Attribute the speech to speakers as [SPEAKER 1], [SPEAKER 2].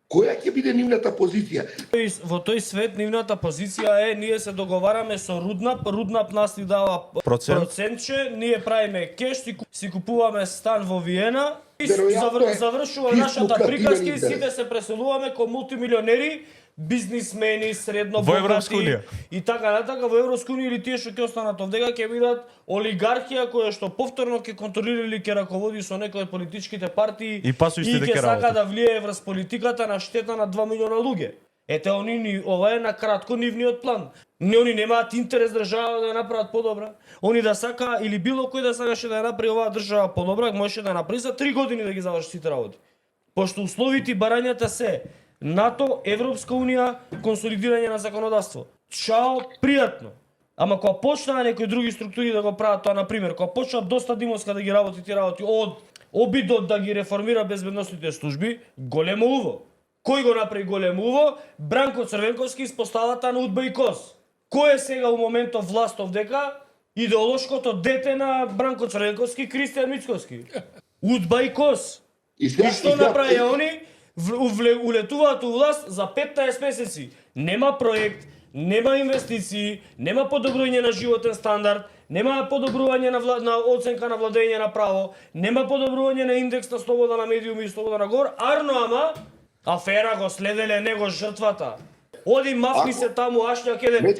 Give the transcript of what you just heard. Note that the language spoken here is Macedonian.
[SPEAKER 1] Која ќе биде нивната позиција?
[SPEAKER 2] Во тој свет нивната позиција е ние се договараме со Руднап нас ни дава процентче, ние правиме кеш, си купуваме стан во Виена и завршува нашата приказка и сите се преселуваме ко мултимилионери, бизнисмени, средно богати и така натака во Европска унија или тие што ќе останат овдека ќе бидат олигархија која што повторно ќе контролира или ќе раководи со некои од политичките партии и ќе сака да влијае врз политиката на штета на 2 милиона луѓе. Ете ова е на кратко нивниот план. Они немаат интерес држава да ја направат подобра. Они да сака или било кој да сакаше да ја направи оваа држава подобра, можеше да направи за 3 години да ги заврши сите работи. Пошто условите и барањата се НАТО, Европска унија, консолидирање на законодавство. Чао, пријатно. Ама кога почнаа некои други структури да го прават тоа, на пример, кога почна доста Димовска да ги работи тие работи од обидот да ги реформира безбедносните служби, големо уво. Кој го направи големо уво? Бранко Црвенковски испоставата на Удба и Кос. Кој е сега у моментов власт овдека? Идеолошкото дете на Бранко Црвенковски, Кристијан Мицковски. Удба и Кос. И што направи они? Улетуваат у власт за 15 месеци. Нема проект, нема инвестиции, нема подобрување на животен стандард, нема подобрување на оценка на владење на право, нема подобрување на индекс на слобода на медиуми и слобода на говор, арно ама афера го следеле него жртвата. Оди мафни се таму, ашњак еден.